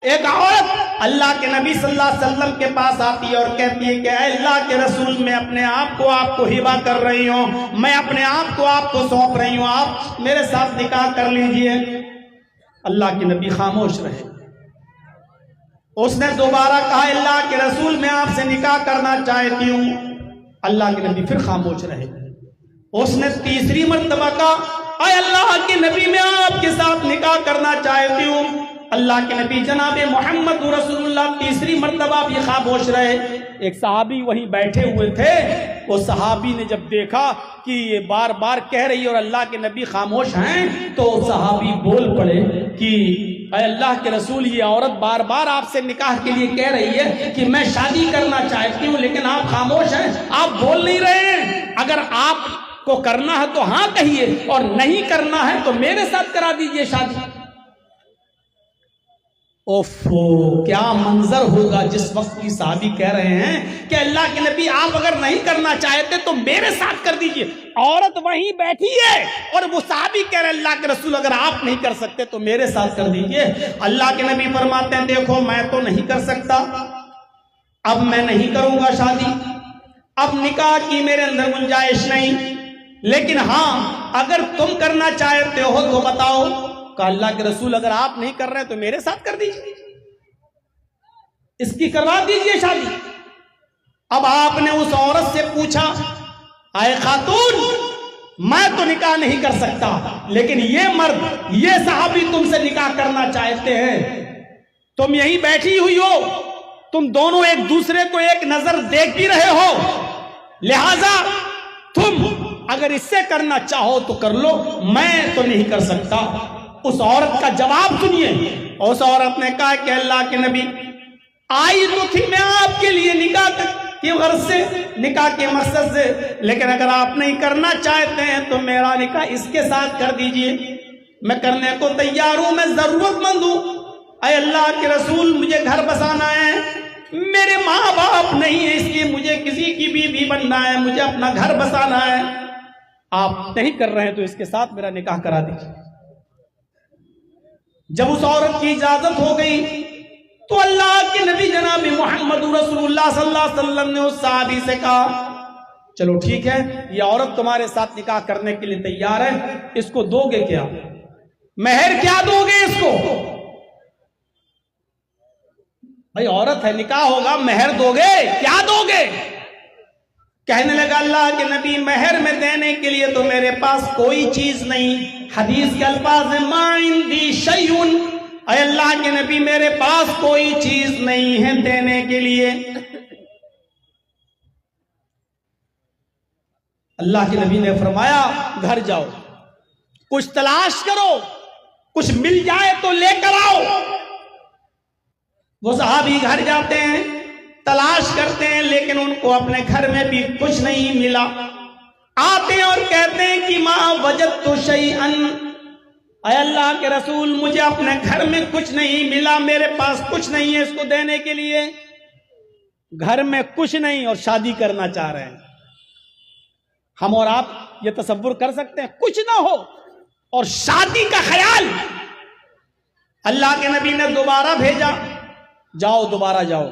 ایک عورت اللہ کے نبی صلی اللہ علیہ وسلم کے پاس آتی ہے اور کہتی ہے کہ اے اللہ کے رسول، میں اپنے آپ کو آپ کو ہبہ کر رہی ہوں، میں اپنے آپ کو آپ کو سونپ رہی ہوں، آپ میرے ساتھ نکاح کر لیجئے۔ اللہ کے نبی خاموش رہے۔ اس نے دوبارہ کہا اللہ کے رسول، میں آپ سے نکاح کرنا چاہتی ہوں۔ اللہ کے نبی پھر خاموش رہے۔ اس نے تیسری مرتبہ کہا اے اللہ کے نبی، میں آپ کے ساتھ نکاح کرنا چاہتی ہوں۔ اللہ کے نبی جناب محمد رسول اللہ تیسری مرتبہ بھی خاموش رہے۔ ایک صحابی وہیں بیٹھے ہوئے تھے، وہ صحابی نے جب دیکھا کہ یہ بار بار کہہ رہی اور اللہ کے نبی خاموش ہیں، تو صحابی بول پڑے کہ اے اللہ کے رسول، یہ عورت بار بار آپ سے نکاح کے لیے کہہ رہی ہے کہ میں شادی کرنا چاہتی ہوں، لیکن آپ خاموش ہیں، آپ بول نہیں رہے ہیں۔ اگر آپ کو کرنا ہے تو ہاں کہیے، اور نہیں کرنا ہے تو میرے ساتھ کرا دیجئے شادی۔ اوفو، کیا منظر ہوگا جس وقت کی صحابی کہہ رہے ہیں کہ اللہ کے نبی آپ اگر نہیں کرنا چاہتے تو میرے ساتھ کر دیجئے۔ عورت وہیں بیٹھی ہے اور وہ صحابی کہہ رہے ہیں اللہ کے رسول اگر آپ نہیں کر سکتے تو میرے ساتھ کر دیجئے۔ اللہ کے نبی فرماتے ہیں دیکھو میں تو نہیں کر سکتا، اب میں نہیں کروں گا شادی، اب نکاح کی میرے اندر گنجائش نہیں، لیکن ہاں اگر تم کرنا چاہتے ہو تو بتاؤ۔ کہ اللہ کے رسول اگر آپ نہیں کر رہے تو میرے ساتھ کر دیجئے، اس کی کروا دیجئے شادی۔ اب آپ نے اس عورت سے پوچھا اے خاتون، میں تو نکاح نہیں کر سکتا، لیکن یہ مرد، یہ صحابی تم سے نکاح کرنا چاہتے ہیں، تم یہیں بیٹھی ہوئی ہو، تم دونوں ایک دوسرے کو ایک نظر دیکھ بھی رہے ہو، لہذا تم اگر اس سے کرنا چاہو تو کر لو، میں تو نہیں کر سکتا۔ اس عورت کا جواب سنیے۔ اس عورت نے کہا کہ اللہ کے نبی، آئی تو تھی میں آپ کے لیے نکاح کی غرض سے، نکاح کے مقصد سے، لیکن اگر آپ نہیں کرنا چاہتے ہیں تو میرا نکاح اس کے ساتھ کر دیجئے، میں کرنے کو تیار ہوں، میں ضرورت مند ہوں۔ اے اللہ کے رسول، مجھے گھر بسانا ہے، میرے ماں باپ نہیں ہے، اس لیے مجھے کسی کی بیوی بننا ہے، مجھے اپنا گھر بسانا ہے، آپ نہیں کر رہے ہیں تو اس کے ساتھ میرا نکاح کرا دیجئے۔ جب اس عورت کی اجازت ہو گئی تو اللہ کے نبی جناب محمد رسول اللہ صلی اللہ علیہ وسلم نے اس صحابی سے کہا چلو ٹھیک ہے، یہ عورت تمہارے ساتھ نکاح کرنے کے لیے تیار ہے، اس کو دو گے کیا؟ مہر کیا دو گے اس کو؟ بھائی عورت ہے، نکاح ہوگا، مہر دو گے، کیا دو گے؟ کہنے لگا اللہ کے نبی، مہر میں دینے کے لیے تو میرے پاس کوئی چیز نہیں۔ حدیث کے الفاظ ہیں ما عندی شیء، اے اللہ کے نبی میرے پاس کوئی چیز نہیں ہے دینے کے لیے۔ اللہ کے نبی نے فرمایا گھر جاؤ، کچھ تلاش کرو، کچھ مل جائے تو لے کر آؤ۔ وہ صحابی گھر جاتے ہیں، تلاش کرتے ہیں، لیکن ان کو اپنے گھر میں بھی کچھ نہیں ملا۔ آتے ہیں اور کہتے ہیں کہ ما وجدت شیئا، اے اللہ کے رسول مجھے اپنے گھر میں کچھ نہیں ملا، میرے پاس کچھ نہیں ہے اس کو دینے کے لیے۔ گھر میں کچھ نہیں اور شادی کرنا چاہ رہے ہیں۔ ہم اور آپ یہ تصور کر سکتے ہیں کچھ نہ ہو اور شادی کا خیال؟ اللہ کے نبی نے دوبارہ بھیجا، جاؤ دوبارہ جاؤ۔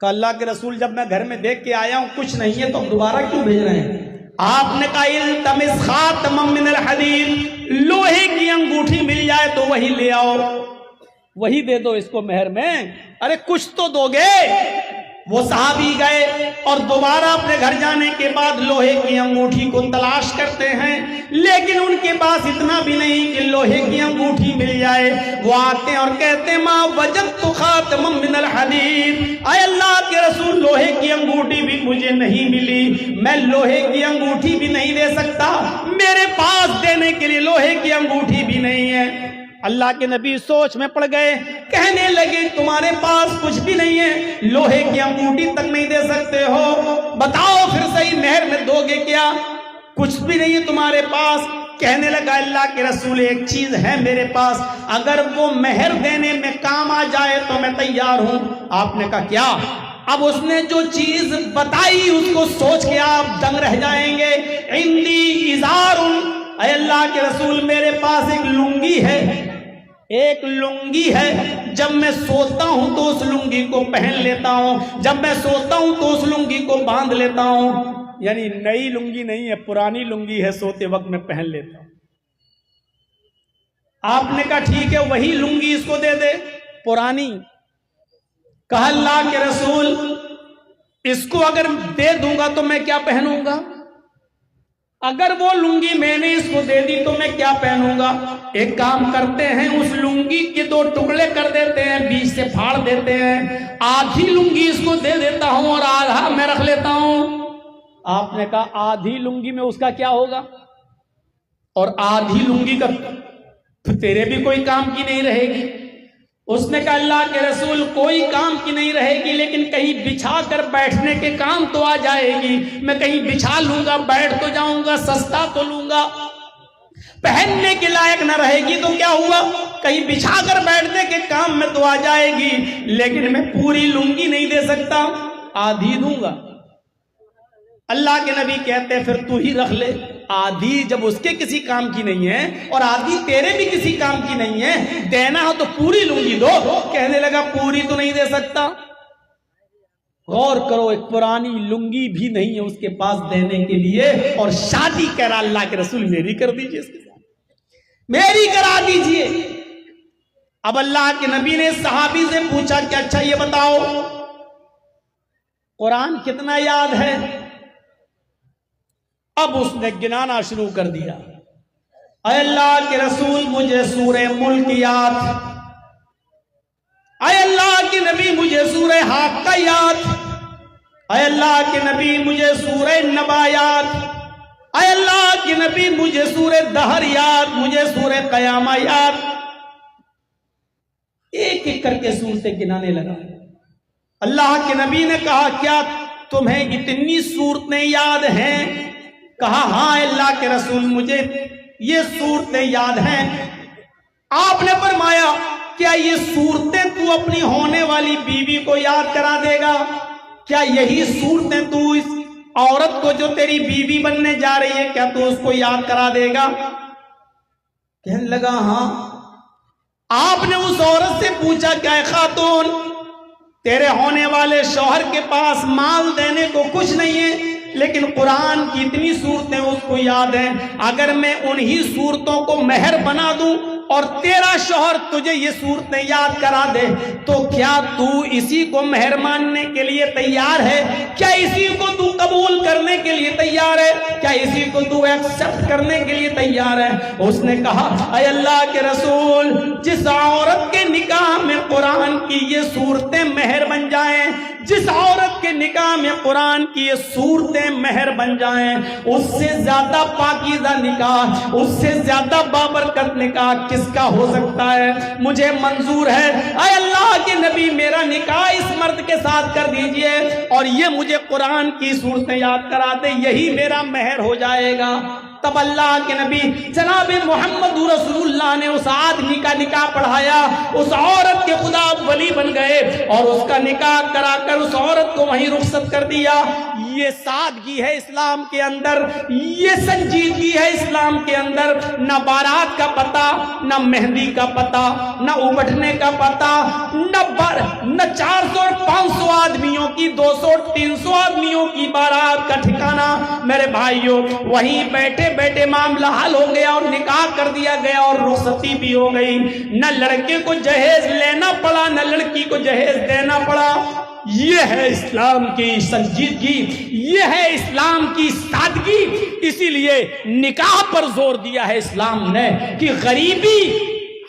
کہ اللہ کے رسول جب میں گھر میں دیکھ کے آیا ہوں کچھ نہیں ہے تو اب دوبارہ کیوں بھیج رہے ہیں؟ آپ نے کہا التمس خاتما من الحدید، لوہے کی انگوٹھی مل جائے تو وہی لے آؤ، وہی دے دو اس کو مہر میں، ارے کچھ تو دو گے۔ وہ صحابی گئے اور دوبارہ اپنے گھر جانے کے بعد لوہے کی انگوٹھی کو تلاش کرتے ہیں، لیکن ان کے پاس اتنا بھی نہیں کہ لوہے کی انگوٹھی مل جائے۔ وہ آتے ہیں اور کہتے ہیں ما وجدت خاتما من الحدید، اے اللہ کے رسول لوہے کی انگوٹھی بھی مجھے نہیں ملی، میں لوہے کی انگوٹھی بھی نہیں دے سکتا، میرے پاس دینے کے لیے لوہے کی انگوٹھی بھی نہیں ہے۔ اللہ کے نبی سوچ میں پڑ گئے، کہنے لگے تمہارے پاس کچھ بھی نہیں ہے، لوہے کی انگوٹھی تک نہیں دے سکتے ہو، بتاؤ پھر صحیح مہر میں دو گے کیا؟ کچھ بھی نہیں ہے تمہارے پاس۔ کہنے لگا اللہ کے رسول ایک چیز ہے میرے پاس، اگر وہ مہر دینے میں کام آ جائے تو میں تیار ہوں۔ آپ نے کہا کیا؟ اب اس نے جو چیز بتائی اس کو سوچ کے آپ دنگ رہ جائیں گے۔ عندی ازار، اے اللہ کے رسول میرے پاس ایک لنگی ہے، ایک لنگی ہے، جب میں سوتا ہوں تو اس لنگی کو پہن لیتا ہوں، جب میں سوتا ہوں تو اس لنگی کو باندھ لیتا ہوں، یعنی نئی لنگی نہیں ہے، پرانی لنگی ہے، سوتے وقت میں پہن لیتا ہوں۔ آپ نے کہا ٹھیک ہے وہی لنگی اس کو دے دے پرانی۔ کہا اللہ کے رسول اس کو اگر دے دوں گا تو میں کیا پہنوں گا؟ اگر وہ لنگی میں نے اس کو دے دی تو میں کیا پہنوں گا؟ ایک کام کرتے ہیں، اس لنگی کے 2 ٹکڑے کر دیتے ہیں، بیچ سے پھاڑ دیتے ہیں، آدھی لنگی اس کو دے دیتا ہوں اور آدھا میں رکھ لیتا ہوں۔ آپ نے کہا آدھی لنگی میں اس کا کیا ہوگا؟ اور آدھی لنگی کا تیرے بھی کوئی کام کی نہیں رہے گی۔ اس نے کہا اللہ کے رسول کوئی کام کی نہیں رہے گی، لیکن کہیں بچھا کر بیٹھنے کے کام تو آ جائے گی۔ میں کہیں بچھا لوں گا، بیٹھ تو جاؤں گا، سستا تو لوں گا، پہننے کے لائق نہ رہے گی تو کیا ہوا؟ کہیں بچھا کر بیٹھنے کے کام میں تو آ جائے گی، لیکن میں پوری لنگی نہیں دے سکتا، آدھی دوں گا۔ اللہ کے نبی کہتے ہیں پھر تو ہی رکھ لے۔ آدھی جب اس کے کسی کام کی نہیں ہے اور آدھی تیرے بھی کسی کام کی نہیں ہے، دینا ہو تو پوری لنگی دو۔ کہنے لگا پوری تو نہیں دے سکتا۔ غور کرو، ایک پرانی لنگی بھی نہیں ہے اس کے پاس دینے کے لیے، اور شادی کہہ رہا اللہ کے رسول میری کر دیجئے، اس کے ساتھ میری کرا دیجئے۔ اب اللہ کے نبی نے صحابی سے پوچھا کہ اچھا یہ بتاؤ قرآن کتنا یاد ہے؟ اب اس نے گنانا شروع کر دیا، اے اللہ کے رسول مجھے سورہ ملک یاد، اے اللہ کے نبی مجھے سورہ حاقہ یاد، اے اللہ کے نبی مجھے سورہ نبا یاد، اے اللہ کے نبی مجھے سورہ دہر یاد، مجھے سورہ قیامہ یاد۔ ایک ایک کر کے سورتیں گنانے لگا۔ اللہ کے نبی نے کہا کیا تمہیں اتنی سورتیں یاد ہیں؟ کہا ہاں اللہ کے رسول مجھے یہ صورتیں یاد ہیں۔ آپ نے فرمایا کیا یہ صورتیں تو اپنی ہونے والی بیوی کو یاد کرا دے گا؟ کیا یہی صورتیں تو اس عورت کو جو تیری بیوی بننے جا رہی ہے کیا تو اس کو یاد کرا دے گا؟ کہنے لگا ہاں۔ آپ نے اس عورت سے پوچھا کیا خاتون تیرے ہونے والے شوہر کے پاس مال دینے کو کچھ نہیں ہے، لیکن قرآن کی اتنی صورتیں اس کو یاد ہیں، اگر میں انہی صورتوں کو مہر بنا دوں اور تیرا شوہر تجھے یہ صورتیں یاد کرا دے تو کیا تو اسی کو مہر ماننے کے لیے تیار ہے؟ کیا اسی کو تو قبول کرنے کے لیے تیار ہے؟ کیا اسی کو تو ایکسپٹ کرنے کے لیے تیار ہے؟ اس نے کہا اے اللہ کے رسول جس عورت کے نکاح میں قرآن کی یہ صورتیں مہر بن جائیں، جس عورت کے نکاح میں قرآن کی یہ صورتیں مہر بن جائیں، اس سے زیادہ پاکیزہ نکاح، اس سے زیادہ بابرکت نکاح کس کا ہو سکتا ہے؟ مجھے منظور ہے اے اللہ کے نبی میرا نکاح اس مرد کے ساتھ کر دیجئے اور یہ مجھے قرآن کی صورتیں یاد کرا دے، یہی میرا مہر ہو جائے گا۔ تب اللہ کے نبی جناب محمد رسول اللہ نے اس آدمی کا نکاح پڑھایا، اس عورت کے خدا ولی بن گئے اور اس کا نکاح کرا کر اس عورت کو وہیں رخصت کر دیا۔ یہ سادگی ہے اسلام کے اندر، یہ سنجیدگی ہے اسلام کے اندر۔ نہ بارات کا پتہ، نہ مہندی کا پتہ، نہ اگٹنے کا پتہ، نہ 400 اور 500 آدمیوں کی 200 300 آدمیوں کی بارات کا ٹھکانہ۔ میرے بھائیوں وہیں بیٹھے بیٹھے معاملہ حل ہو گیا اور نکاح کر دیا گیا اور رخصتی بھی ہو گئی۔ نہ لڑکے کو جہیز لینا پڑا، نہ لڑکی کو جہیز دینا پڑا۔ یہ ہے اسلام کی سنجیدگی، یہ ہے اسلام کی سادگی۔ اسی لیے نکاح پر زور دیا ہے اسلام نے کہ غریبی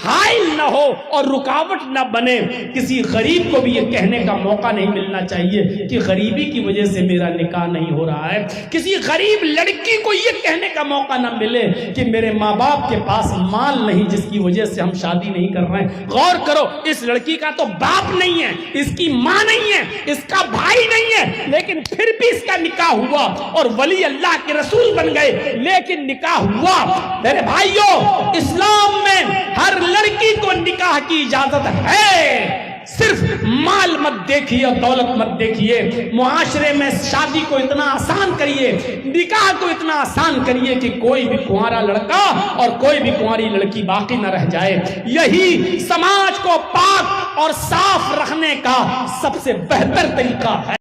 حائل نہ ہو اور رکاوٹ نہ بنے۔ کسی غریب کو بھی یہ کہنے کا موقع نہیں ملنا چاہیے کہ غریبی کی وجہ سے میرا نکاح نہیں ہو رہا ہے۔ کسی غریب لڑکی کو یہ کہنے کا موقع نہ ملے کہ میرے ماں باپ کے پاس مال نہیں جس کی وجہ سے ہم شادی نہیں کر رہے ہیں۔ غور کرو، اس لڑکی کا تو باپ نہیں ہے، اس کی ماں نہیں ہے، اس کا بھائی نہیں ہے، لیکن پھر بھی اس کا نکاح ہوا اور ولی اللہ کے رسول بن گئے، لیکن نکاح ہوا۔ میرے بھائیوں اسلام میں ہر لڑکی کو نکاح کی اجازت ہے، صرف مال مت دیکھیے اور دولت مت دیکھیے. معاشرے میں شادی کو اتنا آسان کریے, نکاح کو اتنا آسان کریے کہ کوئی بھی کنوارا لڑکا اور کوئی بھی کنواری لڑکی باقی نہ رہ جائے. یہی سماج کو پاک اور صاف رکھنے کا سب سے بہتر طریقہ ہے.